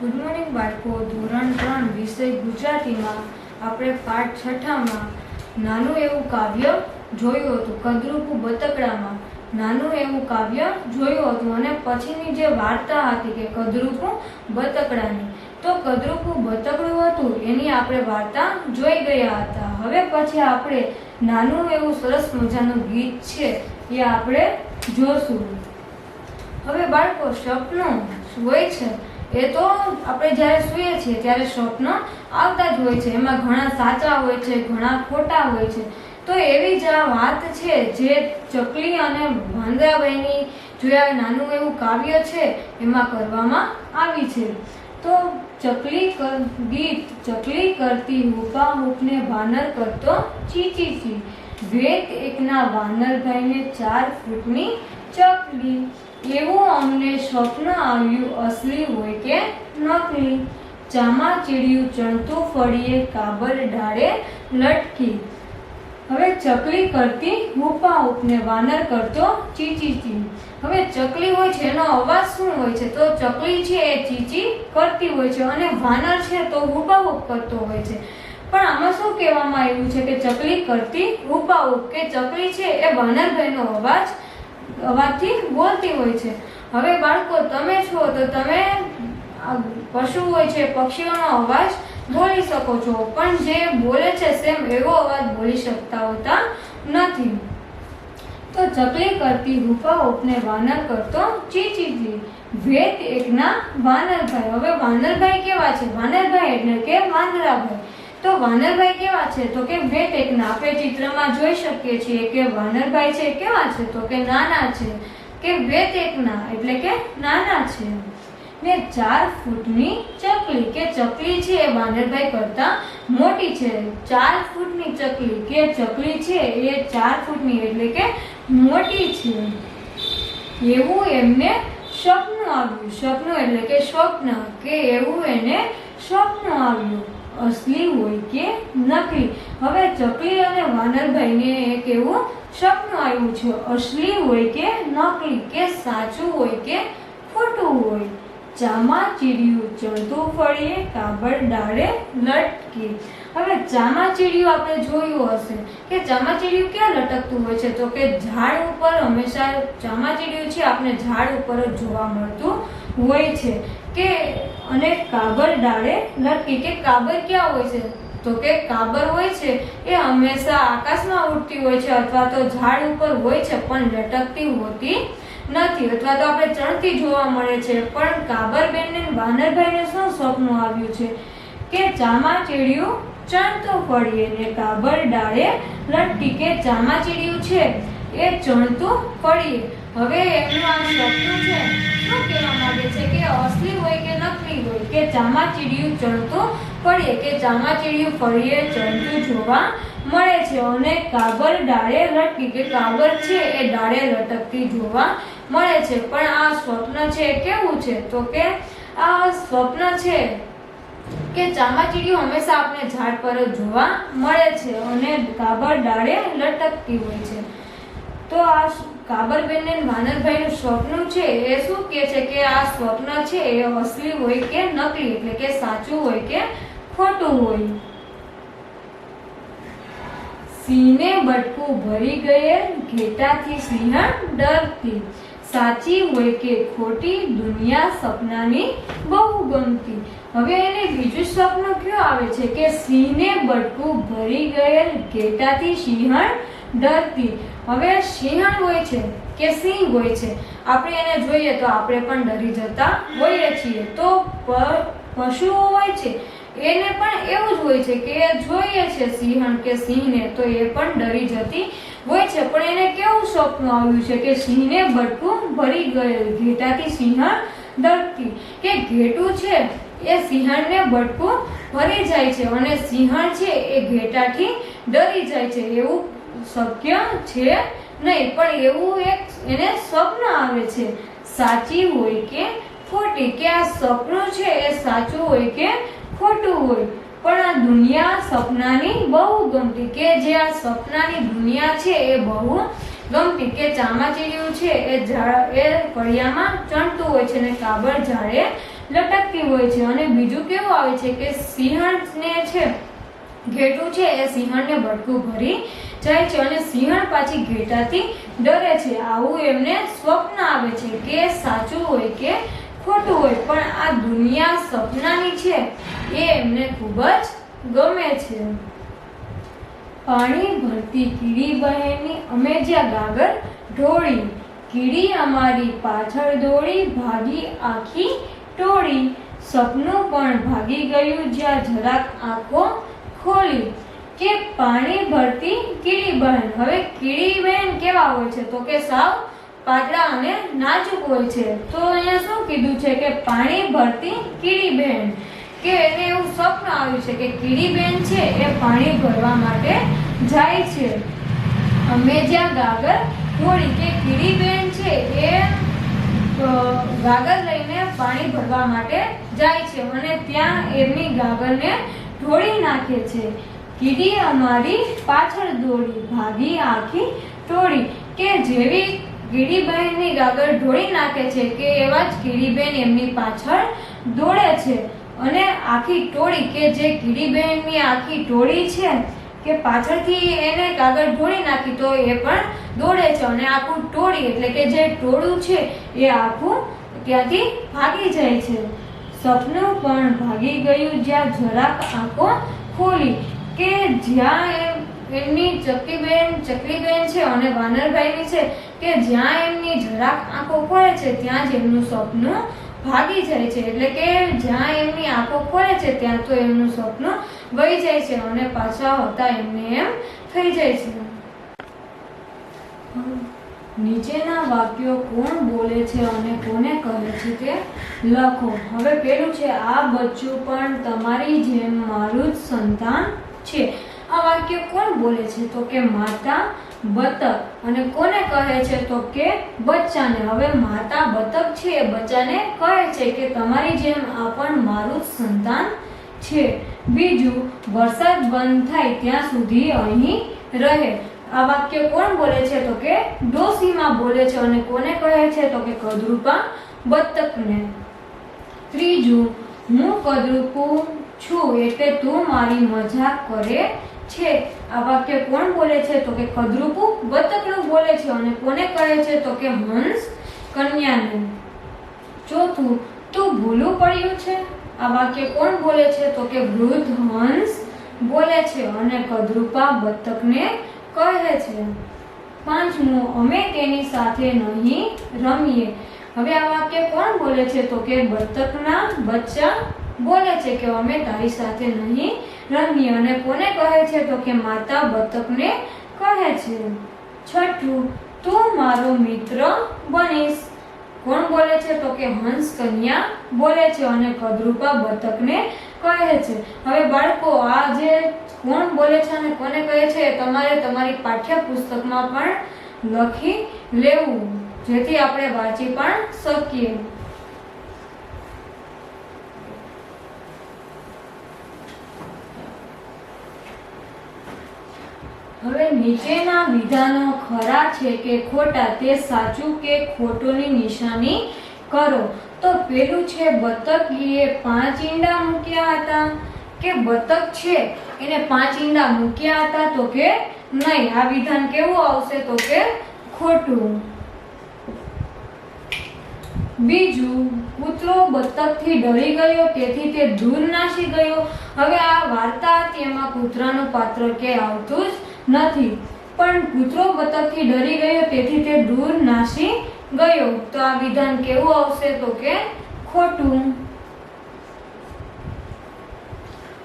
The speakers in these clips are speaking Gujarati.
ગુડ મોર્નિંગ બાળકો. ધોરણ 3 વિષય ગુજરાતીમાં આપણે પાઠ 6માં નાનું એવું કાવ્ય જોયું હતું. કદરૂપું બતકડામાં નાનું એવું કાવ્ય જોયું હતું અને પછીની જે વાર્તા હતી કે કદરૂપું બતકડાની, તો કદરૂપું બતકડું હતું એની આપણે વાર્તા જોઈ ગયા હતા. હવે પછી આપણે નાનું એવું સરસ મજાનું ગીત છે એ આપણે જોશું. હવે બાળકો, સપનું હોય છે એ તો આપણે જ્યારે સૂઈએ છીએ ત્યારે સ્વપ્ન આવતા જ હોય છે. એમાં ઘણા સાચા હોય છે, ઘણા ખોટા હોય છે. તો એવી જ આ વાત છે જે ચકલી અને વાંદરાબાઈની જે આ નાનું એવું કાવ્ય છે એમાં કરવામાં આવી છે. તો ચકલી કરતી હુપા હુપને વાનર કરતો ચી ચી ચી. વેત એકના વાનરભાઈને 4 ફૂટની ચકલી. એવું અમને સ્વપ્ન આવ્યું, અસલી હોય કે નકલી. ચામાચીડિયું ચણતું ફળીએ, કાબર ડાળે લટકી. હવે ચકલી કરતી હુપા હુપને વાનર કરતો ચીચી ચી. હવે ચકલી હોય છે એનો અવાજ શું હોય છે? તો ચકલી છે એ ચીચી કરતી હોય છે અને વાનર છે તો હુપા હુપ કરતો હોય છે. પણ આમાં શું કહેવામાં આવ્યું છે કે ચકલી કરતી હુપા હુપ, કે ચકલી છે એ વાનરભાઈનો અવાજથી બોલતી હોય છે. હવે બાળકો, તમે છો તો તમે પશુ હોય છે, પક્ષીઓનો અવાજ બોલી શકો છો, પણ જે બોલે છે સેમ એવો અવાજ બોલી શકતા હોતા નથી. તો ચકલી કરતી હુપા હુપને વાનર કરતો ચી ચી ચી. વેત એકના વાનરભાઈ. હવે વાનરભાઈ કેવા છે? વાનરભાઈ એટલે કે વાંદરાભાઈ. તો વાનરભાઈ કેવા છે? તો કે વેત એકના. આપણે ચિત્રમાં જોઈ શકીએ છીએ કે વાનરભાઈ છે કેવા છે? તો કે નાના છે. કે વેત એકના એટલે કે નાના છે. ને 4 ફૂટની ચકલી, કે ચકલી છે એ વાનરભાઈ કરતા મોટી છે. 4 ફૂટની ચકલી, કે ચકલી છે એ 4 ફૂટની એટલે કે મોટી છે. એવું એમને સ્વપ્ન આવ્યું. સ્વપ્ન એટલે કે સ્વપ્ન, કે એવું એને સ્વપ્ન આવ્યું, અસલી હોય કે નકલી. હવે ચકલી અને વાનરભાઈને એક એવું સ્વપ્ન આવ્યું છે, અસલી હોય કે નકલી, કે સાચું હોય કે ખોટું હોય. ચામાચીડિયું ચણતું ફળીએ, કાબર ડાળે લટકી. હવે ચામાચીડિયું આપણે જોયું હશે કે ચામાચીડિયું ક્યાં લટકતું હોય છે? તો કે ઝાડ ઉપર. હંમેશા ચામાચીડિયું છે આપણે ઝાડ ઉપર જ જોવા મળતું હોય છે. કે અને કાબર ડાળે લટકી, કે કાબર ક્યાં હોય છે? તો કે કાબર હોય છે એ હંમેશા આકાશમાં ઉડતી હોય છે અથવા તો ઝાડ ઉપર હોય છે પણ લટકતી હોતી નથી, અથવા તો આપણે ચણતી જોવા મળે છે. પણ કાબરબેનને વાનરભાઈને શું સ્વપ્ન આવ્યું છે? કે ચામાચીડિયું ચણતું ફળીએ ને કાબર ડાળે લટકી. કે ચામાચીડિયું છે એ ચણતું ફળીએ. હવે એમનું આ સ્વપ્ન છે શું કહેવા માંગે છે? કે અસલી હોય કે નકલી હોય? કે ચામાચીડિયું ચણતું ફળીએ, કે ચામાચીડિયું ફળીએ ચણતું જોવા મળે છે અને કાબર ડાળે લટકી, કે કાબર છે એ ડાળે લટકતી જોવા મળે છે. પણ આ સ્વપ્ન છે કેવું છે? તો કે આ સ્વપ્ન છે કે ચામાચીડિયું હંમેશા આપણે ઝાડ પર જ જોવા મળે છે અને કાબર ડાળે લટકતી હોય છે. તો આ કાબરબેન અને વાનરભાઈનું સ્વપ્ન છે એ શું કહે છે? કે આ સ્વપ્ન છે એ અસલી હોય કે નકલી, એટલે કે સાચું હોય કે ખોટું હોય. સિંહને બટકું ભરી ગયેલ, ઘેટાથી સિંહણ ડરતી. સાચી હોય કે ખોટી, દુનિયા સપનાની બહુ ગમતી. હવે એને બીજું સ્વપ્ન કયું આવે છે? કે સિંહને બટકું ભરી ગયેલ, ઘેટાથી સિંહણ ડરતી. હવે સિંહણ હોય છે કે સિંહ હોય છે, આપણે એને જોઈએ તો આપણે પણ ડરી જતા હોઈએ છીએ. તો પશુઓ હોય છે એને પણ એવું જ હોય છે કે જોઈએ છે સિંહણ કે સિંહને તો એ પણ ડરી જતી હોય છે. પણ એને કેવું સ્વપ્ન આવ્યું છે? કે સિંહને બટકું ભરી ગયેલ, ઘેટાથી સિંહણ ડરતી. કે ઘેટું છે એ સિંહણને બટકું ભરી જાય છે અને સિંહણ છે એ ઘેટાથી ડરી જાય છે. એવું શક્ય છે નહીં, પણ એવું એક એને સ્વપ્ન આવે છે. સાચી હોય કે ખોટી? કે આ સપનું છે એ સાચું હોય કે ખોટું હોય? પણ આ દુનિયા સપનાની બહુ ગમતી. કે જે આ સપનાની દુનિયા છે એ બહુ ગમતી. કે ચામાચીડિયું છે એ ફળિયામાં ચણતું હોય છે અને કાબર ઝાડે લટકતી હોય છે. અને બીજું કેવું આવે છે કે સિંહણને છે ઘેટું છે એ સિંહણને બટકું ભરી જાય છે અને સિંહણ પાછી ઘેટાથી ડરે છે. આવું એમને સ્વપ્ન આવે છે કે સાચું હોય કે ખોટું હોય, પણ આ દુનિયા સપનાની છે એ એમને ખૂબ જ ગમે છે. પાણી ભરતી કીડી બહેનની અમે જ્યાં ગાગર ઢોળી, કીડી અમારી પાછળ દોડી, ભાગી આખી ટોળી. સપનું પણ ભાગી ગયું જ્યાં જરાક આંખો ખોલી. કે પાણી ભરતી કીડી બહેન. હવે કીડી બહેન કેવા હોય છે તો કે સાવ પાતળા અને નાજુક હોય છે. તો અહીંયા શું કીધું છે કે પાણી ભરતી કીડી બહેન, કે એને એવું સ્વપ્ન આવ્યું છે કે કીડી બહેન છે એ પાણી ભરવા માટે જાય છે. અમે જ્યાં ગાગર ઢોળી, કે કીડી બહેન છે એ ગાગર લઈને પાણી ભરવા માટે જાય છે અને ત્યાં એમની ગાગરને ઢોળી નાખે છે. કીડી અમારી પાછળ દોડી, ભાગી આખી ટોળી. કે જેવી કીડી બહેનની ગાગર ઢોળી નાખે છે કે એવા જ કીડી બહેન એમની પાછળ દોડે છે અને આખી ટોળી, કે જે કીડી બહેનની આખી ટોળી છે કે પાછળથી એને ગાગર ઢોળી નાખી તો એ પણ દોડે છે અને આખું ટોળી એટલે કે જે ટોળું છે એ આખું ત્યાંથી ભાગી જાય છે. સપનું પણ ભાગી ગયું જ્યાં જરાક આંખો ખોલી. કે જ્યાં એમની ચકલી બેન છે અને વાનરભાઈની છે કે જ્યાં એમની જરાક આંખો ખોલે છે ત્યાં જ એમનું સપનું ભાગી જાય છે. એટલે કે જ્યાં એમની આંખો ખોલે છે ત્યાં તો એમનું સપનું વહી જાય છે અને પાછા હતા એમને એમ થઈ જાય છે. નીચેના વાક્યો કોણ બોલે છે અને કોને કહે છે તે લખો. હવે પેલું છે આ બચ્ચું પણ તમારી જેમ મારું જ સંતાન છે. આ વાક્ય કોણ બોલે છે તો કે માતા બતક. અને કોને કહે છે તો કે બચ્ચાને. હવે માતા બતક છે એ બચ્ચાને કહે છે કે તમારી જેમ આ પણ મારું જ સંતાન છે. બીજું, વરસાદ બંધ થાય ત્યાં સુધી અહીં રહે. આ વાક્ય કોણ બોલે છે તો કે ડોશીમાં બોલે છે અને કોને કહે છે તો કે કદરૂપા બતકને. ત્રીજું, હું કદરૂપું છું એટલે તું મારી મજાક કરે છે. આ વાક્ય કોણ બોલે છે તો કે કદરૂપું બતકનું બોલે છે અને કોને કહે છે તો કે હંસ કન્યાને. ચોથું, તું ભૂલું પડ્યું છે. આ વાક્ય કોણ બોલે છે તો કે વૃદ્ધ હંસ બોલે છે અને કદરૂપા બતકને કહે છે. પાંચમું, અમે તેની સાથે નહીં રમીએ. હવે આ વાક્ય કોણ બોલે છે તો કે બતકના બચ્ચા બોલે છે કે અમે તારી સાથે નહીં રમીએ અને કોને કહે છે તો કે માતા બતકને કહે છે. છઠ્ઠું, તું મારો મિત્ર બનીશ. કોણ બોલે છે તો કે હંસ કન્યા બોલે છે અને કદરૂપા બતકને કહે છે. હવે બાળકો, આ જે કોણ બોલે છે અને કોને કહે છે તમારે તમારી પાઠ્યપુસ્તકમાં પણ લખી લેવું જેથી આપણે વાંચી પણ શકીએ. હવે નીચેના વિધાનો ખરા છે કે ખોટા તે સાચું કે ખોટુંની નિશાની કરો. તો પેલું છે બતકીએ 5 ઈંડા મૂક્યા હતા. કે બતક છે એને 5 ઈંડા મૂક્યા હતા તો કે નહીં. આ વિધાન કેવું આવશે તો કે ખોટું. બીજું, કૂતરો બતકથી ડરી ગયો તેથી તે દૂર નાસી ગયો. હવે આ વાર્તા હતી એમાં કૂતરાનું પાત્ર કે આવતું જ નથી, પણ કૂતરો બતકથી ડરી ગયો તેથી તે દૂર નાસી ગયો. તો આ વિધાન કેવું આવશે તો કે ખોટું.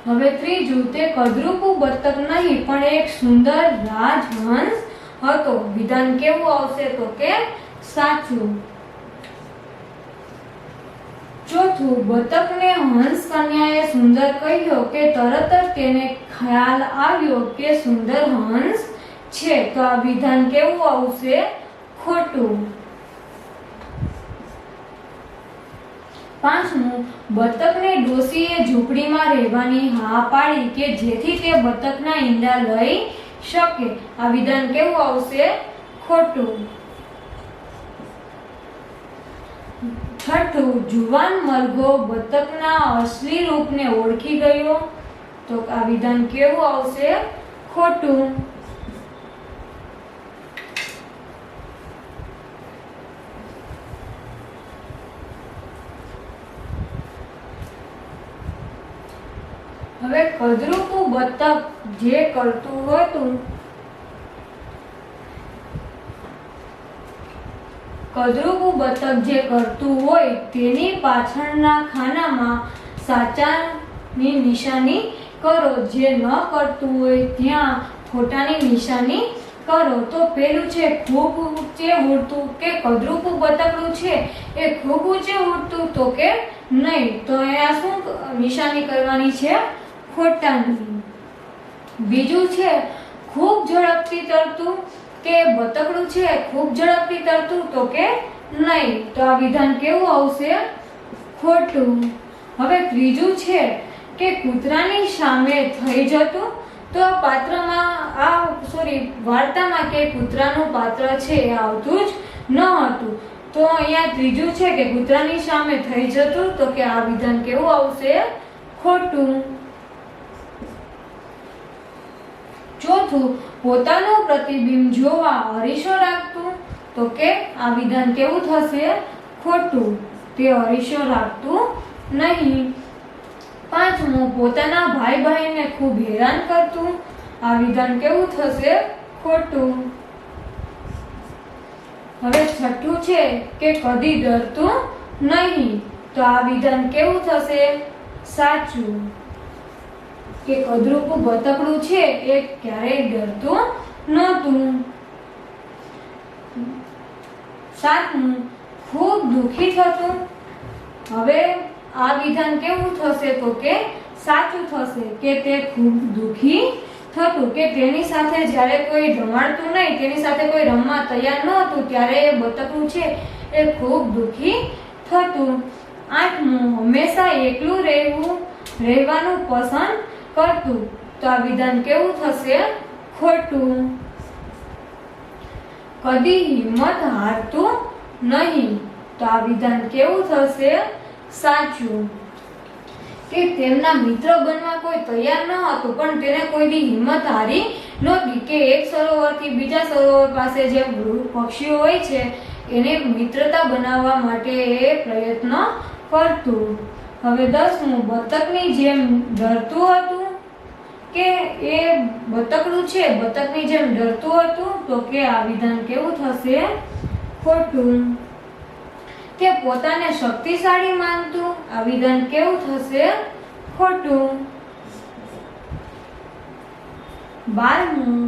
હવે ત્રીજું, તે કદરૂપું બતક નહીં પણ એક સુંદર રાજહંસ હતો. વિધાન કેવું આવશે તો કે સાચું. ચોથું, બતકને હંસ કન્યાએ સુંદર કહ્યો કે તરત જ તેને ખ્યાલ આવ્યો કે સુંદર હંસ છે. તો આ વિધાન કેવું આવશે ખોટું. પાંચમું, બતકને ડોશીએ ઝૂંપડીમાં રહેવાની હા પાડી કે જેથી તે બતકના ઈંડા લઈ શકે. આ વિધાન કેવું આવશે ખોટું. છઠ્ઠું, જુવાન મરઘો બતકના અસલી રૂપને ઓળખી ગયો. તો આ વિધાન કેવું આવશે? ખોટું. હવે કદરૂપું બતક જે કરતું હતું કદરૂપું બતક જે કરતું હોય તેની પાછળના ખાનામાં સાચાની નિશાની કરો. જે ન કરતું હોય ત્યાં ખોટાની નિશાની કરો. તો પેલું છે ખૂબ ઊંચે ઉડતું, કે કદરૂપું બતકડું છે એ ખૂબ ઊંચે ઉડતું, તો કે નહીં. તો અહીંયા શું નિશાની કરવાની છે? ખોટાની. બીજું છે ખૂબ ઝડપથી તરતું, કે બતકડું છે ખૂબ ઝડપથી તરતું, તો કે નહીં. તો આ વિધાન કેવું આવશે? ખોટું. હવે ત્રીજું છે કે કૂતરાની સામે થઈ જતું. તો વાર્તામાં કે કૂતરાનું પાત્ર છે એ આવતું જ ન હતું. તો અહીંયા ત્રીજું છે કે કૂતરાની સામે થઈ જતું, તો કે આ વિધાન કેવું આવશે? ખોટું. ચોથું, પોતાનું પ્રતિબિંબ જોવા અરીસો રાખતું, તો કે આ વિધાન કેવું થશે? ખોટું. તે અરીસો રાખતું નહીં. પાંચમું, પોતાના ભાઈને ખૂબ હેરાન કરતું. આ વિધાન કેવું થશે? ખોટું. હવે છઠ્ઠું છે કે કદી ડરતું નહીં. તો આ વિધાન કેવું થશે? સાચું. કે કદરૂપું બતકડું છે એ ક્યારેય ડરતું નહોતું. સાતમું, ખૂબ દુઃખી થતું. હવે આ વિધાન કેવું થશે? તો કે સાચું થશે. કે તે ખૂબ દુઃખી થતું, કે તેની સાથે જ્યારે કોઈ રમાડતું નહીં, તેની સાથે કોઈ રમવા તૈયાર ન હતું, ત્યારે એ બતકડું છે એ ખૂબ દુઃખી થતું. આઠમું, હંમેશા એકલું રહેવાનું પસંદ કરતું. તો આ વિધાન કેવું થશે? ખોટું. કદી હિંમત હારતું નહીં. તો આ વિધાન કેવું થશે? સાચું. કે તેમના મિત્ર બનવા કોઈ તૈયાર ન હતું, પણ તેને કોઈની હિંમત હારી નહોતી. કે એક સરોવરથી બીજા સરોવર પાસે જે પક્ષીઓ હોય છે એને મિત્રતા બનાવવા માટે એ પ્રયત્ન કરતું. હવે 10મું, બતકની જેમ ડરતું હતું. કે એ બતકડું છે બતકની જેમ ડરતું હતું. તો કે આ વિધાન કેવું થશે? ખોટું. કે પોતાને શક્તિશાળી માનતું. આ વિધાન કેવું થશે? ખોટું. 12મું,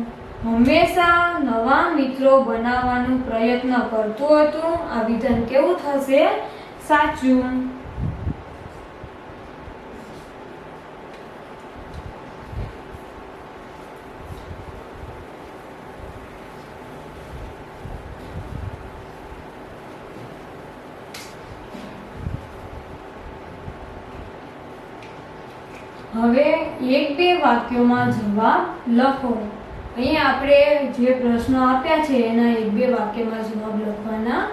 હંમેશા નવા મિત્રો બનાવવાનો પ્રયત્ન કરતું હતું. આ વિધાન કેવું થશે? સાચું. હવે 1-2 વાક્યોમાં જવાબ લખો. અહીંયા આપણે જે પ્રશ્નો આપ્યા છે એના 1-2 વાક્યમાં જવાબ લખવાના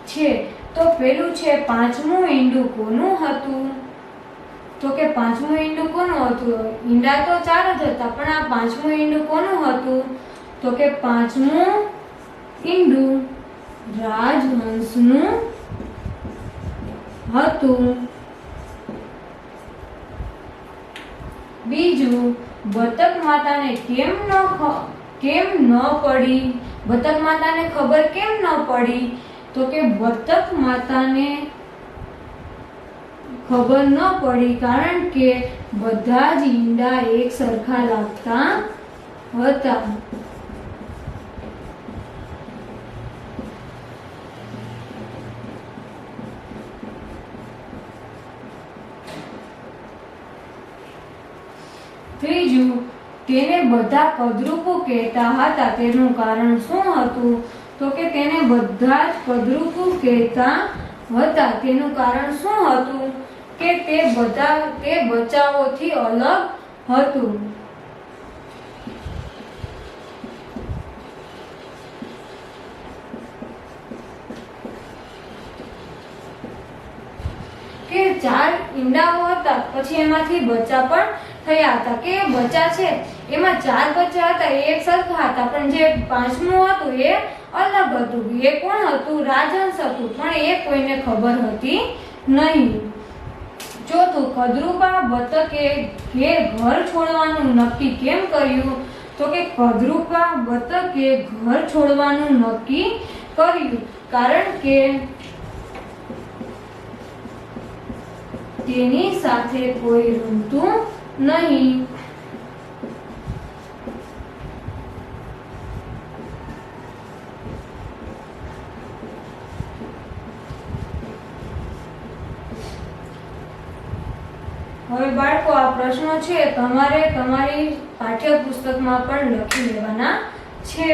છે. તો પેલું છે, પાંચમું ઈંડું કોનું હતું? તો કે પાંચમું ઈંડું કોનું હતું? ઈંડા તો 4 જ હતા, પણ આ પાંચમું ઈંડું કોનું હતું? તો કે પાંચમું ઈંડું રાજહંસનું હતું. બીજું, બતક માતાને કેમ ન પડી? બતક માતાને ખબર કેમ ન પડી? તો કે બતક માતાને ખબર ન પડી કારણ કે બધા જ ઈંડા એક સરખા લાગતા હતા. ત્રીજું, તેને બધા કદરૂપું કહેતા હતા, તેનું કારણ શું હતું? તો કે તેને બધા જ કદરૂપું કહેતા હતા, તેનું કારણ શું હતું? કે તે બચ્ચાઓથી અલગ હતું. કે 4 ઈંડાઓ હતા, પછી એમાંથી બચ્ચા પણ થયા હતા, કે બચ્ચા છે એમાં 4 બચ્ચા હતા એ એક સરખા હતા, પણ જે 5મું હતું એ અલગ હતું. એ કોણ હતું? રાજહંસ હતું, પણ એ કોઈને ખબર હતી નહીં. ચોથું, કદરૂપા બતકે ઘર છોડવાનું નક્કી કેમ કર્યું? તો કે કદરૂપા બતકે ઘર છોડવાનું નક્કી કર્યું કારણ કે તેની સાથે કોઈ રમતું નહીં. હવે બાળકો, આ પ્રશ્નો છે તમારે તમારી પાઠ્યપુસ્તકમાં પણ લખી લેવાના છે.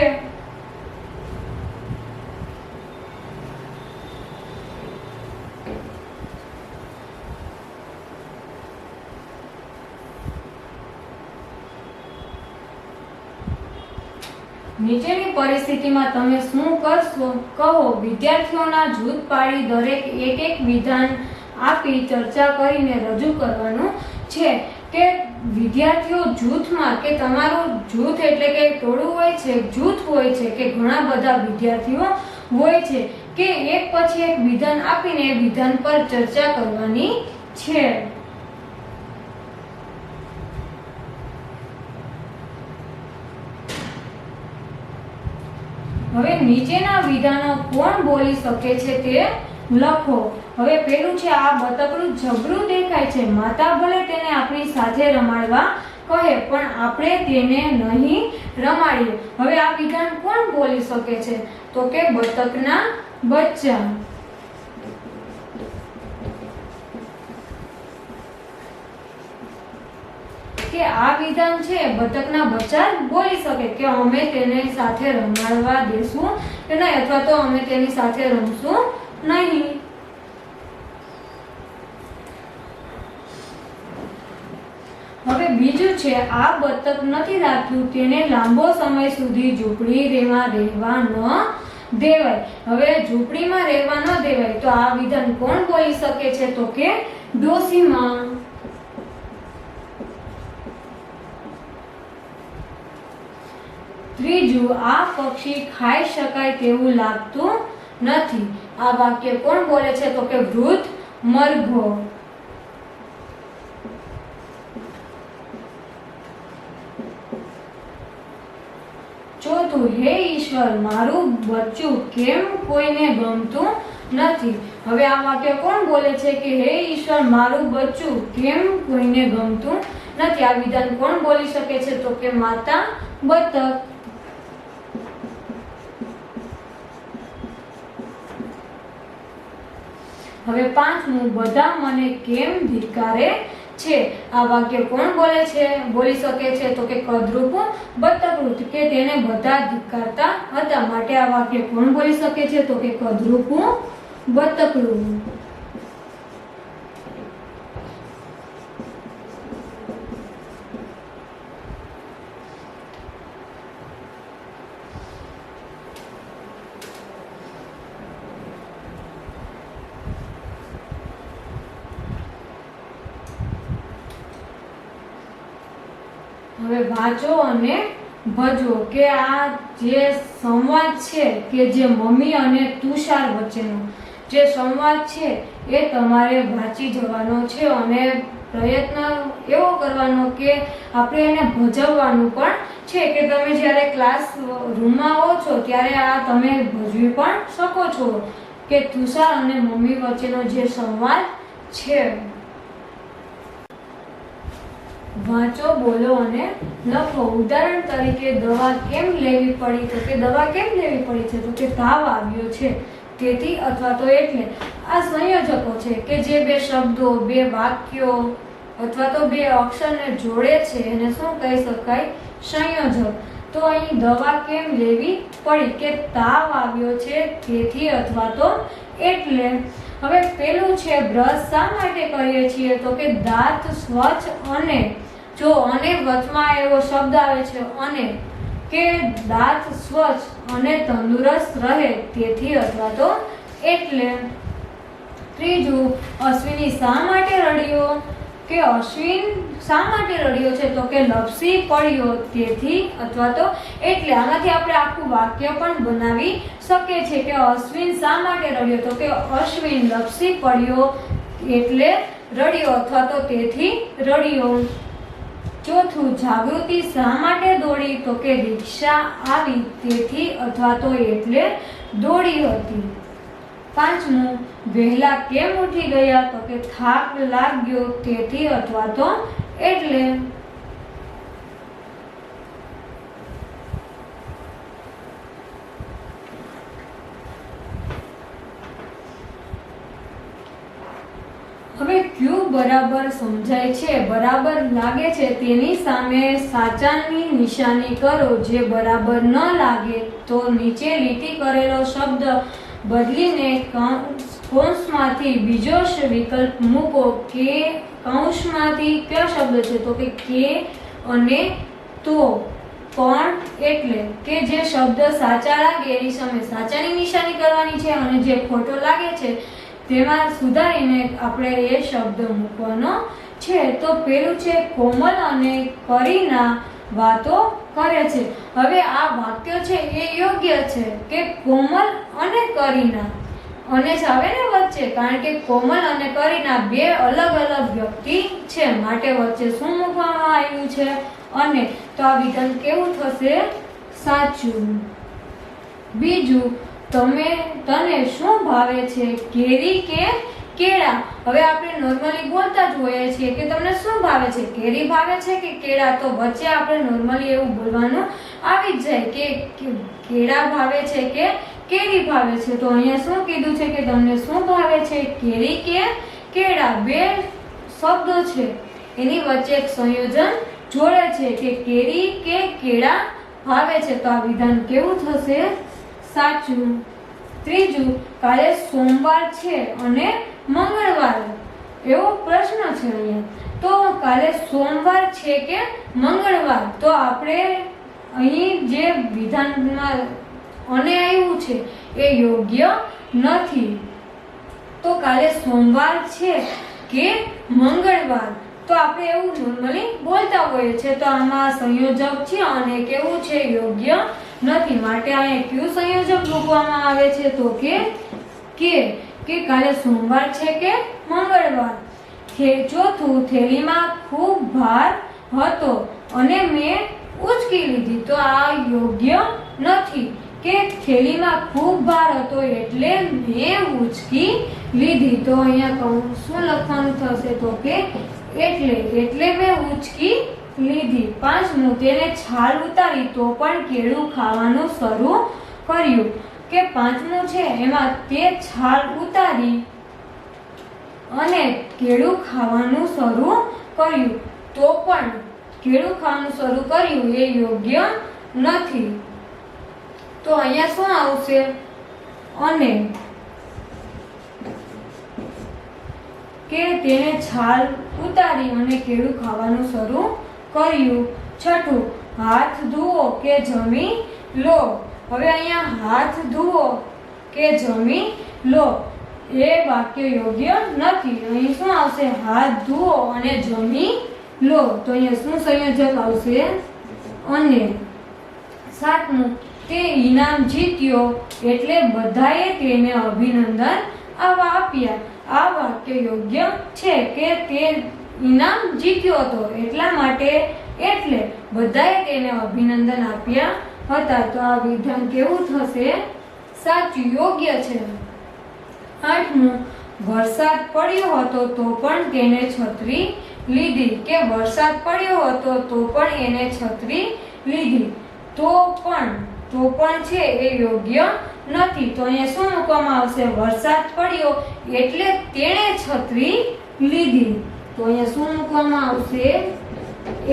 નીચેની પરિસ્થિતિમાં તમે શું કરશો? કહો. વિદ્યાર્થીઓના જૂથ પાડી દરેક એક વિધાન આપી ચર્ચા કરીને રજૂ કરવાનું છે. કે વિદ્યાર્થીઓ જૂથમાં, કે તમારું જૂથ એટલે કે ટોળું હોય છે, જૂથ હોય છે, કે ઘણા બધા વિદ્યાર્થીઓ હોય છે, કે એક પછી એક વિધાન આપીને એ વિધાન પર ચર્ચા કરવાની છે. હવે નીચેના વિધાનો કોણ બોલી શકે છે તે લખો. હવે પેલું છે, આ બતકડું જબરું દેખાય છે. માતા ભલે તેને આપણી સાથે રમાડવા કહે, પણ આપણે તેને નહીં રમાડીએ. હવે આ વિધાન કોણ બોલી શકે છે? તો કે બતકના બચ્ચા. કે આ વિધાન છે બતકના બચ્ચા બોલી શકે કે અમે તેને સાથે રમાડવા દેશું કે નહીં, અથવા તો અમે તેની સાથે રમશું નહીં. હવે બીજું છે, આ બતક નથી રાખ્યું, તેને લાંબો સમય સુધી ઝૂંપડીમાં રહેવા ન દેવાય. હવે ઝૂંપડીમાં રહેવા ન દેવાય તો આ વિધાન કોણ બોલી શકે છે? તો કે ડોશીમાં. ત્રીજું, આ પક્ષી ખાઈ શકાય તેવું લાગતું નથી. આ વાક્ય કોણ બોલે છે? તો કે વૃદ્ધ મરઘો. ચોથું, હે ઈશ્વર, મારું બચ્ચું કેમ કોઈને ગમતું નથી. હવે આ વાક્ય કોણ બોલે છે? કે હે ઈશ્વર, મારું બચ્ચું કેમ કોઈને ગમતું નથી. આ વિધાન કોણ બોલી શકે છે? તો કે માતા બતક. હવે પાંચમું, બધા મને કેમ ધિક્કારે છે. આ વાક્ય કોણ બોલે છે? બોલી શકે છે? તો કે કદરૂપ બતકડું, કે તેને બધા ધિક્કારતા હતા, માટે આ વાક્ય કોણ બોલી શકે છે? તો કે કદરૂપ બતકડું. હવે વાંચો અને ભજો. કે આ જે સંવાદ છે, કે જે મમ્મી અને તુષાર વચ્ચેનો જે સંવાદ છે એ તમારે વાંચી જવાનો છે અને પ્રયત્ન એવો કરવાનો કે આપણે એને ભજવવાનું પણ છે. કે તમે જ્યારે ક્લાસ રૂમમાં આવો છો ત્યારે આ તમે ભજવી પણ શકો છો કે તુષાર અને મમ્મી વચ્ચેનો જે સંવાદ છે. વાંચો, બોલો અને લખો. ઉદાહરણ તરીકે દવા કેમ લેવી પડી? તો કે દવા કેમ લેવી પડી છે? તો કે તાવ આવ્યો છે તેથી અથવા તો એટલે. આ સંયોજકો છે કે જે બે શબ્દો, બે વાક્યો અથવા તો બે અક્ષરને જોડે છે એને શું કહી શકાય? સંયોજક. તો અહીં દવા કેમ લેવી પડી? કે તાવ આવ્યો છે તેથી અથવા તો એટલે. હવે પેલું છે, બ્રશ શા માટે કરીએ છીએ? તો કે દાંત સ્વચ્છ અને, જો અને વચમાં એવો શબ્દ આવે છે અને, કે દાંત સ્વચ્છ અને તંદુરસ્ત રહે તેથી અથવા તો એટલે. ત્રીજું, અશ્વિની શા માટે રડ્યો? કે અશ્વિન શા માટે રડ્યો છે? તો કે લપસી પડ્યો તેથી અથવા તો એટલે. આમાંથી આપણે આખું વાક્ય પણ બનાવી શકીએ છીએ કે અશ્વિન શા માટે રડ્યો? તો કે અશ્વિન લપસી પડ્યો એટલે રડ્યો અથવા તો તેથી રડ્યો. ચોથું, જાગૃતિ શા માટે દોડી? તો કે રિક્ષા આવી તેથી અથવા તો એટલે દોડી હતી. પાંચમું, વહેલા કેમ ઉઠી ગયા? તો કે થાક લાગ્યો તેથી અથવા તો એટલે. હવે ક્યુ બરાબર સમજાય છે, બરાબર લાગે છે તેની સામે સાચાની નિશાની કરો. જે બરાબર ન લાગે તો નીચે લીટી કરેલો શબ્દ બદલીને કૌંસમાંથી બીજો વિકલ્પ મૂકો. કે કૌંસમાંથી કયો શબ્દ છે? તો કે અને તો, પણ, એટલે. કે જે શબ્દ સાચા લાગે એની સામે સાચાની નિશાની કરવાની છે અને જે ખોટો લાગે છે તેમાં સુધારીને આપણે એ શબ્દ મૂકવાનો છે. તો પેલું છે, કોમલ અને કરીના વાતો કરે છે. હવે આ વાક્ય છે એ યોગ્ય છે કે કોમલ અને કરીના, અને જ આવે ને વચ્ચે, કારણ કે કોમલ અને કરીના બે અલગ અલગ વ્યક્તિ છે, માટે વચ્ચે શું મૂકવામાં આવ્યું છે? અને. તો આ વિધાન કેવું થશે? સાચું. બીજું, તને શું ભાવે છે, કેરી કે કેળા? હવે આપણે નોર્મલી બોલતા જ હોઈએ છીએ કે તમને શું ભાવે છે, કેરી ભાવે છે કે કેળા? તો વચ્ચે આપણે નોર્મલી એવું બોલવાનું આવી જ જાય કે કેળા ભાવે છે કે કેરી ભાવે છે. તો અહીંયા શું કીધું છે કે તમને શું ભાવે છે, કેરી કે કેળા? બે શબ્દો છે એની વચ્ચે એક સંયોજન જોડે છે કે કેરી કે કેળા ભાવે છે. તો આ વિધાન કેવું થશે? સાચું. ત્રીજું, કાલે સોમવાર છે અને મંગળવાર, એવો પ્રશ્ન છે અહીંયા. તો કાલે સોમવાર છે કે મંગળવાર? તો આપણે અહીં જે વિધાનમાં અને આવ્યું છે એ યોગ્ય નથી. તો કાલે સોમવાર છે કે મંગળવાર? તો આપણે એવું નોર્મલી બોલતા હોઈએ છીએ. તો આમાં સંયોજક છે અને કેવું છે? યોગ્ય નથી. માટે અહીંયા કયું સંયોજક મૂકવામાં આવે છે? તો કે કાલે સોમવાર છે કે મંગળવાર. ચોથું, થેલીમાં ખૂબ ભાર હતો અને મેં ઉચકી લીધી. તો આ યોગ્ય નથી કે થેલીમાં ખૂબ ભાર હતો એટલે મેં ઉચકી લીધી. તો અહીંયા શું લખવાનું થશે? તો કે એટલે મેં ઉચકી લીધી. પાંચમું, તેને છાલ ઉતારી તો પણ કેળું ખાવાનું શરૂ કર્યું. કે પાંચમું છે એમાં તે છાલ ઉતારી અને કેળું ખાવાનું શરૂ કર્યું, તો પણ કેળું ખાવાનું શરૂ કર્યું એ યોગ્ય નથી. તો અહીંયા શું આવશે? અને. કે તેને છાલ ઉતારી અને કેળું ખાવાનું શરૂ કર્યું. છઠ્ઠું, હાથ ધુઓ કે જમી લો. હવે અહીંયા હાથ ધુઓ કે જમી લો એ વાક્ય યોગ્ય નથી. અહીં શું આવશે? હાથ ધુઓ અને જમી લો. તો અહીંયા શું સંયોજક આવશે? અને. સાતમું, તે ઇનામ જીત્યો એટલે બધાએ તેને અભિનંદન આપ્યા. આ વાક્ય યોગ્ય છે કે તે ઇનામ જીત્યો હતો એટલા માટે એટલે બધાએ તેને અભિનંદન આપ્યા હતા. તો આ વિધાન કેવું થશે? સાચું, યોગ્ય છે. આઠમું, વરસાદ પડ્યો હતો તો પણ તેને છત્રી લીધી. કે વરસાદ પડ્યો હતો તો પણ એને છત્રી લીધી. તો પણ છે એ યોગ્ય નથી. તો અહીંયા શું મૂકવામાં આવશે? વરસાદ પડ્યો એટલે તેણે છત્રી લીધી. તો અહીંયા શું મૂકવામાં આવશે?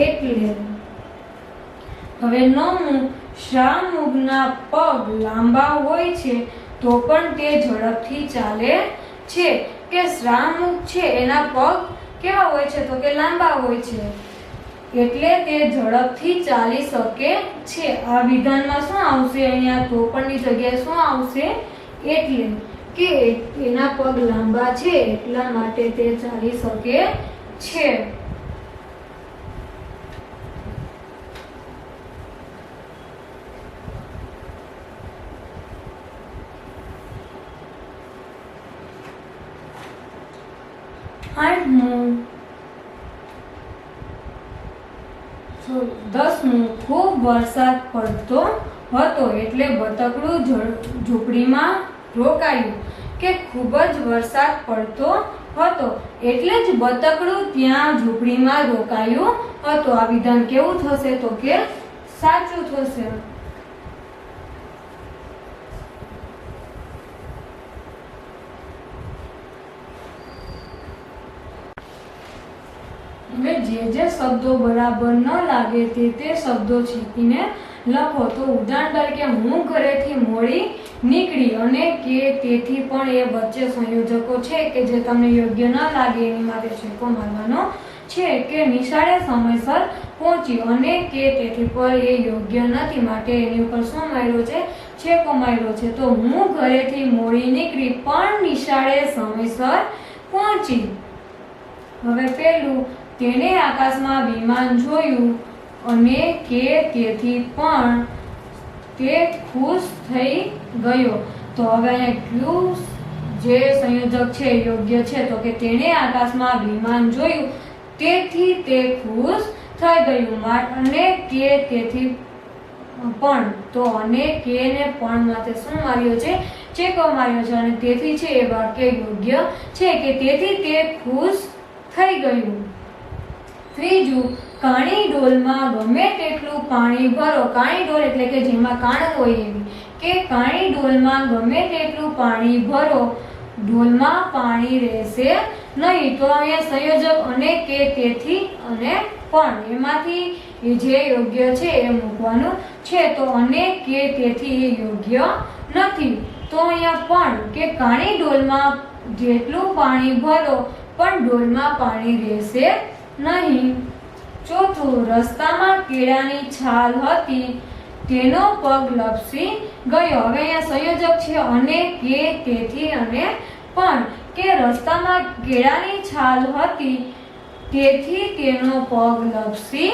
એટલે. હવે નવમું, શ્રામુગના પગ લાંબા હોય છે તો પણ તે ઝડપથી ચાલે છે. કે શ્રામુગ છે એના પગ કેવા હોય છે? તો કે લાંબા હોય છે એટલે તે ઝડપથી ચાલી શકે છે. આ વિધાનમાં શું આવશે? અહીંયા તો પણની જગ્યાએ શું આવશે? એટલે. કે એના પગ લાંબા છે એટલા માટે તે ચાલી શકે છે. દસમું, ખૂબ વરસાદ પડતો હતો એટલે બતકડું ઝૂંપડીમાં રોકાયું. કે ખૂબ જ વરસાદ પડતો હતો એટલે જ બતકડું ત્યાં ઝૂંપડીમાં રોકાયું હતું. આ વિધાન કેવું થશે? તો કે સાચું થશે. હવે જે શબ્દો બરાબર ન લાગે તે શબ્દો છેકીને લખો. તો ઉદાહરણ તરીકે હું ઘરેથી મોડી નીકળી અને કે તેથી પણ એ વચ્ચે સંયોજકો છે કે જે તમને યોગ્ય ન લાગે એની માટે છેકો મારવાનો છે. કે નિશાળે સમયસર પહોંચી અને કે તેથી પર એ યોગ્ય નથી માટે એની ઉપર શું માર્યો છે? છેકો માર્યો છે. તો હું ઘરેથી મોડી નીકળી પણ નિશાળે સમયસર પહોંચી. હવે પેલું, તેણે આકાશમાં વિમાન જોયું અને કે તેથી પણ તે ખુશ થઈ ગયો. તો હવે અહીંયા ક્યુ જે સંયોજક છે યોગ્ય છે? તો કે તેણે આકાશમાં વિમાન જોયું તેથી તે ખુશ થઈ ગયું. અને કે તેથી પણ, તો અને કે ને પણ માટે શું માર્યો છે? છેકો માર્યો છે. અને તેથી છે એ વાક્ય યોગ્ય છે કે તેથી તે ખુશ થઈ ગયું. ત્રીજું, કાણી ડોલમાં ગમે તેટલું પાણી ભરો. કાણી ડોલ એટલે કે જેમાં કાણ હોય એવી. કે કાણી ડોલમાં ગમે તેટલું પાણી ભરો, ડોલમાં પાણી રહેશે નહીં. તો અહીંયા સંયોજક અને કે તેથી અને પણ એમાંથી જે યોગ્ય છે એ મૂકવાનું છે. તો અને કે તેથી એ યોગ્ય નથી. તો અહીંયા પણ કે કાણી ડોલમાં જેટલું પાણી ભરો પણ ડોલમાં પાણી રહેશે નહીં. ચોથું, રસ્તામાં કેળાની છાલ હતી તેનો પગ લપસી ગયો. હવે અહીંયા સંયોજક છે અને કે તેથી અને પણ. કે રસ્તામાં કેળાની છાલ હતી તેથી તેનો પગ લપસી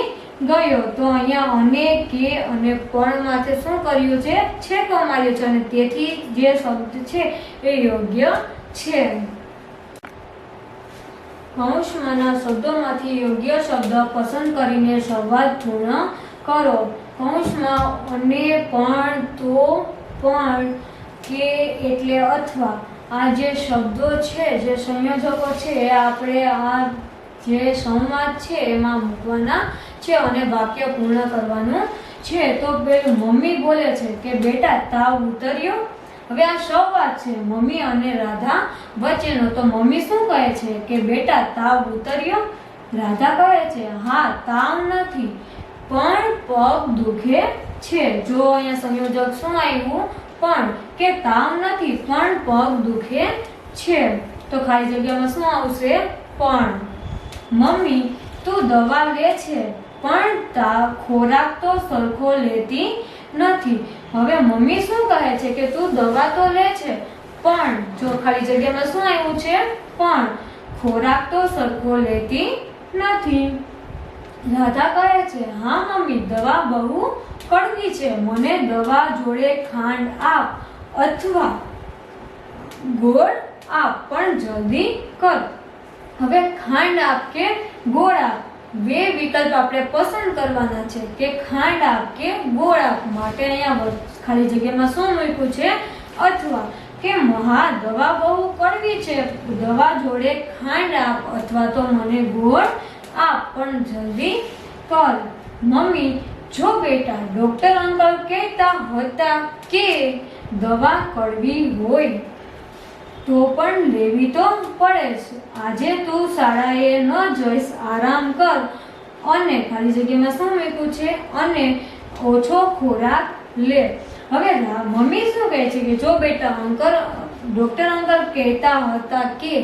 ગયો. તો અહીંયા અને કે અને પણ માટે શું કર્યું છે? છેકો માર્યો છે. અને તેથી જે શબ્દ છે એ યોગ્ય છે. કૌંસમાંના શબ્દોમાંથી યોગ્ય શબ્દ પસંદ કરીને સંવાદ પૂર્ણ કરો. કૌંસમાં અને પણ, તો પણ, કે એટલે અથવા, આ જે શબ્દો છે જે સંયોજકો છે એ આપણે આ જે સંવાદ છે એમાં મૂકવાના છે અને વાક્ય પૂર્ણ કરવાનું છે. તો પેલું, મમ્મી બોલે છે કે બેટા તાવ ઉતર્યો. હવે આ સંવાદ છે મમ્મી અને રાધા વચ્ચેનો. તો મમ્મી શું કહે છે? કે બેટા તાવ ઉતર્યો. રાધા કહે છે હા તાવ નથી પણ પગ દુખે છે. જો અહીંયા સંયોજક શું આવ્યું? પણ. કે તાવ નથી પણ પગ દુખે છે. તો ખાલી જગ્યામાં શું આવશે? પણ. મમ્મી તું દવા લે છે પણ ખોરાક તો સરખો લેતી નથી. હવે મમ્મી શું કહે છે? કે તું દવા તો લે છે પણ, જો ખાલી જગ્યામાં શું આવ્યું છે? પણ. ખોરાક તો સરખો લેતી નથી. રાધા કહે છે હા મમ્મી દવા બહુ કડવી છે, મને દવા જોડે ખાંડ આપ અથવા ગોળ આપ પણ જલ્દી કર. હવે ખાંડ આપ કે ગોળ આપ બે વિકલ્પ આપણે પસંદ કરવાના છે કે ખાંડ આપ કે ગોળ આપ. માટે અહીંયા ખાલી જગ્યામાં શું મૂક્યું છે? અથવા. કે હા દવા બહુ કડવી છે, દવા જોડે ખાંડ આપ અથવા તો મને ગોળ આપ પણ જલ્દી કર. મમ્મી જો બેટા ડોક્ટર અંકલ કહેતા હતા કે દવા કડવી હોય તો પણ લેવી તો પડે છે. આજે તું શાળાએ ન જઈશ, આરામ કર અને ખાલી જગ્યામાં શું મૂક્યું છે? અને ઓછો ખોરાક લે. હવે મમ્મી શું કહે છે? કે જો બેટા ડોક્ટર અંકલ કહેતા હતા કે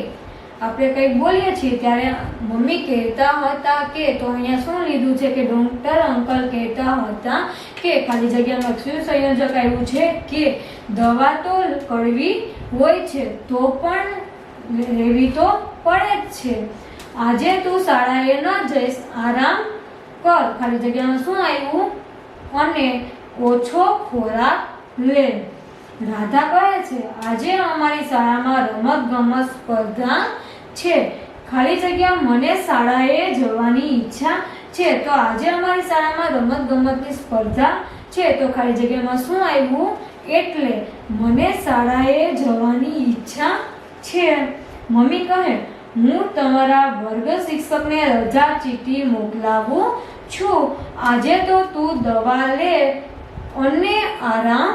આપણે કંઈક બોલીએ છીએ ત્યારે મમ્મી કહેતા હતા કે, તો અહીંયા શું લીધું છે કે ડોક્ટર અંકલ કહેતા હતા કે, ખાલી જગ્યામાં શું સંયોજક આવ્યું છે કે દવા તો કડવી હોય છે તો પણ લેવી તો પડે જ છે. આજે તું શાળાએ ન જઈશ, આરામ કર. ખાલી જગ્યામાં શું આવ્યું? અને ઓછો ખોરાક લે. રાધા કહે છે, આજે અમારી શાળામાં રમત-ગમત સ્પર્ધા છે. ખાલી જગ્યા મને શાળાએ જવાની ઈચ્છા છે. તો આજે અમારી શાળામાં રમત-ગમતની સ્પર્ધા છે. તો ખાલી જગ્યામાં શું આવ્યું? એટલે મને શાળાએ જવાની ઈચ્છા છે. મમ્મી કહે, હું તમારા વર્ગ શિક્ષકને રજા ચીઠી મોકલાવું છું. આજે તો તું દવા લે અને આરામ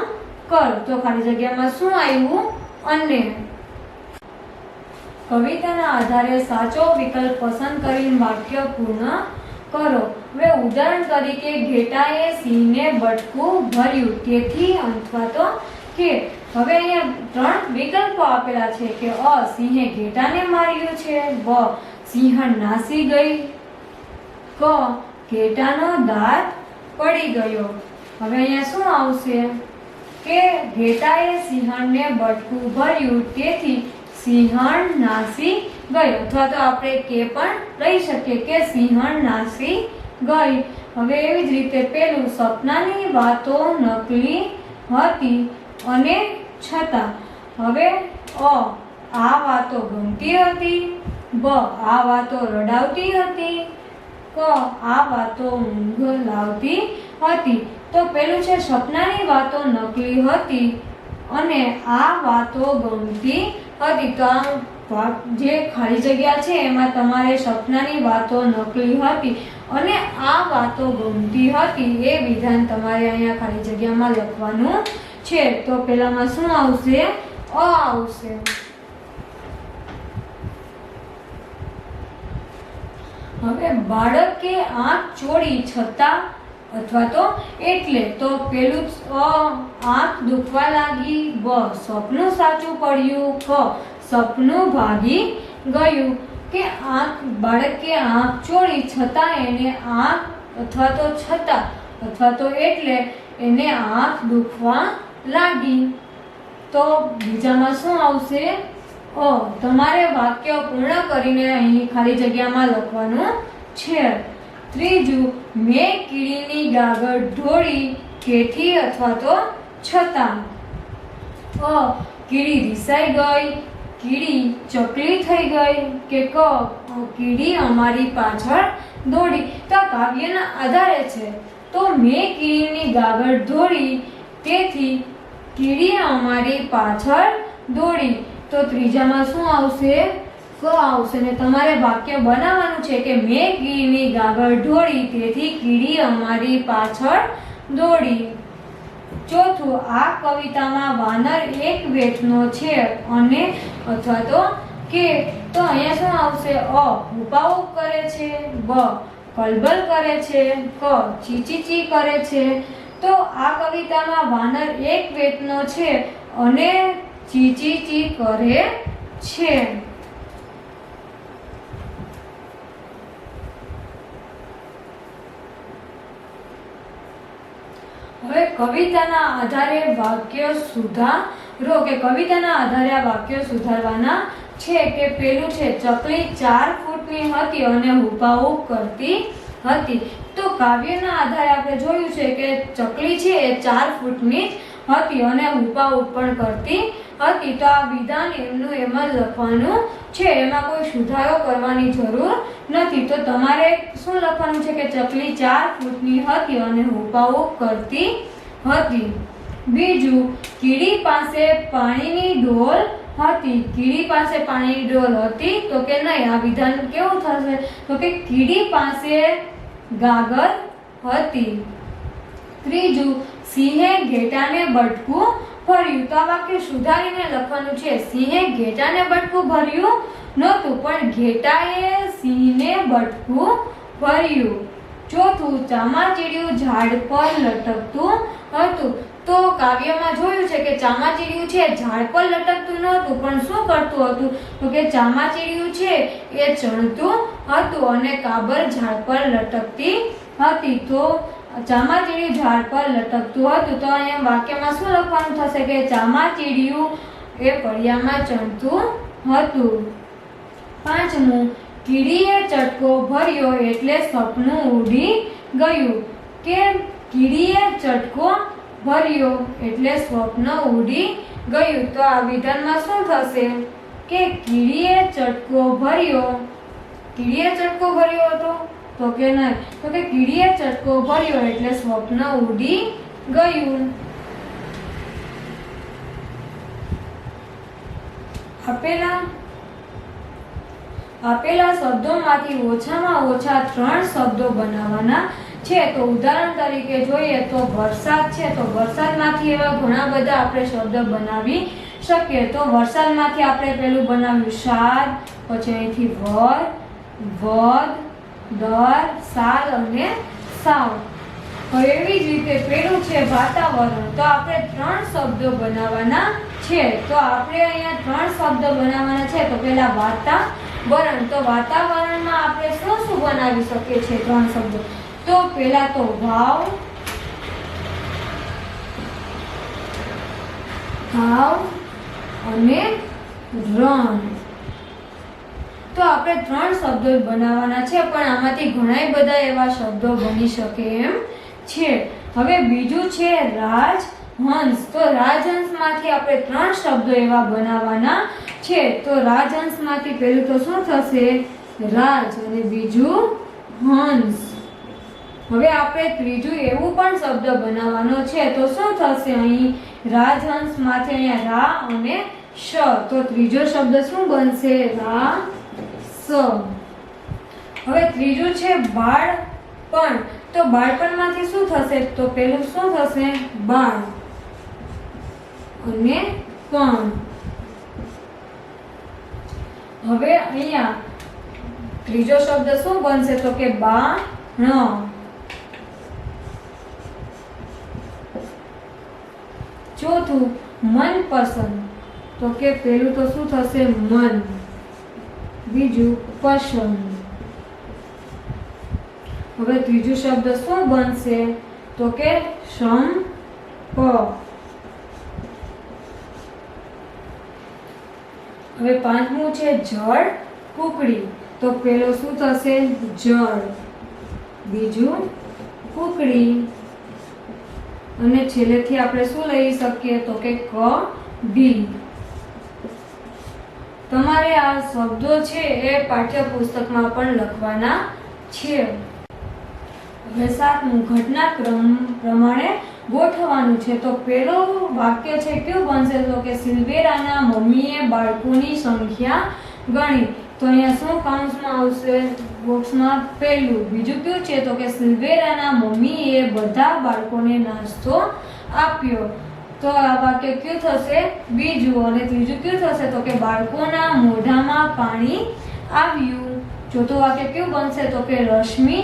કર. તો ખાલી જગ્યામાં શું આવ્યું? અને. કવિતાના આધારે સાચો વિકલ્પ પસંદ કરીને વાક્ય પૂર્ણ કરો. હવે ઉદાહરણ તરીકે, ઘેટાએ સિંહને બટકું ભર્યું, તેથી અથવા તો કે. હવે અહીંયા 3 વિકલ્પો આપેલા છે કે અ સિંહે ઘેટાને માર્યું છે, બ સિંહણ નાસી ગઈ, ક ઘેટાનો દાંત પડી ગયો. હવે અહીંયા શું આવશે કે ઘેટાએ સિંહણને બટકું ભર્યું, તેથી સિંહણ નાસી ગઈ. અથવા તો આપણે કે પણ લઈ શકીએ કે સિંહણ નાસી ગઈ. હવે એવી જ રીતે પેલું, સપનાની વાતો નકલી હતી અને છતાં. હવે આ વાતો ગમતી હતી, બ આ વાતો રડાવતી હતી, ક આ વાતો ઊંઘ લાવતી હતી. તો પેલું છે સપનાની વાતો નકલી હતી અને આ વાતો ગમતી હતી. તો આ જે ખાલી જગ્યા છે એમાં તમારે સપનાની વાતો નકલી હતી અને આ વાતો ગમતી હતી એ વિધાન તમારે અહીંયા ખાલી જગ્યામાં લખવાનું છે. તો પેલામાં શું આવશે? અ આવશે. હવે બાળકે આંખ ચોળી છતાં અથવા તો એટલે. તો પેલું આંખ દુખવા લાગી, બ સપનું સાચું પડ્યું, ક સપનું ભાગી ગયું. કે બાળકે આંખ ચોળી છતાં એને આંખ અથવા તો છતાં અથવા તો એટલે એને આંખ દુખવા લાગી. તો બીજામાં શું આવશે? તમારે વાક્ય પૂર્ણ કરીને અહીં ખાલી જગ્યામાં લખવાનું છે. ત્રીજું, મેં કીડીની ગાગર ઢોળી, તેથી અથવા તો છતાં. કીડી રિસાઈ ગઈ, કીડી ચકલી થઈ ગઈ, કે ક કીડી અમારી પાછળ દોડી. તો કાવ્યના આધારે છે. તો મેં કીડીની ગાગર ઢોળી, તેથી કીડી અમારી પાછળ દોડી. તો ત્રીજામાં શું આવશે? ક આવશે. ને તમારે વાક્ય બનાવવાનું છે કે મેં કીડીની ગાગર ઢોળી, તેથી કીડી અમારી પાછળ દોડી. ચોથું, આ કવિતામાં વાનર એક વેતનો છે અને અથવા તો કે. તો અહીંયા શું આવશે? હુપાહુ કરે છે, બ કલબલ કરે છે, ક ચીચીચી કરે છે. તો આ કવિતામાં વાનર એક વેતનો છે અને ચીચીચી કરે છે. હવે કવિતાના આધારે વાક્ય સુધારો. કે કવિતાના આધારે આ વાક્ય સુધારવાના છે. કે પેલું છે, ચકલી 4 ફૂટની હતી અને હુપાહુપ કરતી હતી. તો કાવ્યના આધારે આપણે જોયું છે કે ચકલી છે એ 4 ફૂટની હતી અને હુપાહુપ પણ કરતી હતી. તો આ વિધાન એમનું એમ જ લખવાનું છે, એમાં કોઈ સુધારો કરવાની જરૂર નથી. તો તમારે શું લખવાનું છે કે ચકલી 4 ફૂટની હતી અને હુપાહુપ કરતી હતી. બીજું, કીડી પાસે પાણીની ડોલ હતી. કીડી પાસે પાણીની ડોલ હતી તો કે નહીં. આ વિધાન કેવું થશે? તો કે કીડી પાસે ગાગર હતી. ત્રીજું, સિંહે ઘેટાને બટકું ભર્યું. તો આ વાક્ય સુધારીને લખવાનું છે. સિંહે ઘેટાને બટકું ભર્યું નહોતું, પણ ઘેટાએ સિંહને બટકું ભર્યું. ચોથું, ચામાચીડિયું ઝાડ પર લટકતું હતું. તો કાવ્યમાં જોયું છે કે ચામાચીડિયું છે ઝાડ પર લટકતું નહોતું, પણ શું કરતું હતું? તો કે ચામાચીડિયું છે એ ચણતું હતું અને કાબર ઝાડ પર લટકતી હતી. તો ચામાચીડિયું ઝાડ પર લટકતું હતું. તો અહીંયા વાક્યમાં શું લખવાનું થશે કે ચામાચીડિયું એ ફળિયામાં ચણતું હતું. પાંચમું, કીડીએ ચટકો ભર્યો એટલે સપનું ઉડી ગયું. કે કીડીએ ચટકો ભર્યો એટલે સ્વપ્ન ઉડી ગયું. તો આ વિધાનમાં શું થશે કે કીડીએ ચટકો ભર્યો. કીડીએ ચટકો ભર્યો હતો? તો કે નહીં. તો કે કીડીએ ચટકો ભર્યો એટલે સ્વપ્ન ઉડી ગયું. આપેલા શબ્દોમાંથી ઓછામાં ઓછા 3 શબ્દો બનાવવાના છે. તો ઉદાહરણ તરીકે જોઈએ તો વરસાદ છે, તો વરસાદમાંથી એવા ઘણા બધા આપણે શબ્દ બનાવી શકીએ. તો વરસાદમાંથી આપણે પેલું બનાવ્યું શાદ, પછી અહીંથી વર, વદ, દર, સાલ અને સાવ. એવી જ રીતે પેલું છે વાતાવરણ. તો આપણે 3 શબ્દો બનાવવાના છે. તો આપણે અહીંયા 3 શબ્દો બનાવવાના છે. તો પેલા વાતાવરણ. તો વાતાવરણમાં આપણે શું શું બનાવી શકીએ છીએ 3 શબ્દો? તો પેલા તો ભાવ, અને રણ. તો આપણે 3 શબ્દો બનાવવાના છે, પણ આમાંથી ઘણા બધા એવા શબ્દો બની શકે એમ છે. હવે બીજું છે રાજહંસ. તો રાજહંસમાંથી આપણે 3 શબ્દો એવા બનાવવાના છે. તો રાજહંસમાંથી પહેલું તો શું થશે? રાજ, અને બીજું હંસ. હવે આપણે ત્રીજું એવું પણ શબ્દ બનાવવાનો છે. તો શું થશે? અહીં રાજહંસમાંથી અહીંયા રા અને શ. તો ત્રીજો શબ્દ શું બનશે? રાસ. હવે ત્રીજું છે બાળપણ. તો બાળપણમાંથી શું થશે? તો પેલું શું થશે? બાળ અને પણ. હવે અહીંયા ત્રીજો શબ્દ શું બનશે? તો કે બાણ. ચોથું મનપસંદ. તો કે પેલું તો શું થશે? મન, બીજું પસંદ. હવે ત્રીજું શબ્દ શું બનશે? તો કે સંપ. હવે પાંચમું છે જળ કુકડી. તો પેલો શું થશે? જળ, બીજું કુકડી, અને છેલ્લેથી આપણે શું લઈ શકીએ? તો કે કડી. તમારે આ શબ્દો છે એ પાઠ્યપુસ્તકમાં પણ લખવાના છે. હવે સાતમું, ઘટનાક્રમ પ્રમાણે ગોઠવવાનું છે. તો પેલું વાક્ય છે કયું બનશે? તો કે સિલ્વેરાના મમ્મીએ બાળકોની સંખ્યા ગણી. તો અહીંયા શું કાઉન્સમાં આવશે? બોક્સમાં પહેલું. બીજું કયું છે? તો કે સિલ્વેરાના મમ્મીએ બધા બાળકોને નાસ્તો આપ્યો. તો આ વાક્ય કયું થશે? બીજું. અને ત્રીજું કયું થશે? તો કે બાળકોના મોઢામાં પાણી આવ્યું. ચોથું વાક્ય કયું બનશે? તો કે રશ્મિ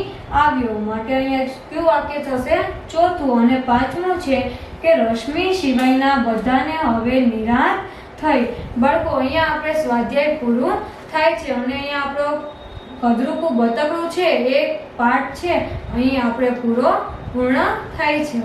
આવ્યો. માટે અહીંયા કયું વાક્ય થશે? ચોથું. અને પાંચમું છે કે રશ્મિ સિવાયના બધાને હવે નિરાશ થઈ. બાળકો, અહીંયા આપણે સ્વાધ્યાય પૂરું થાય છે. અને અહીંયા આપણો કદરૂપું બતકડું છે એ પાઠ છે અહીં આપણે પૂર્ણ થાય છે.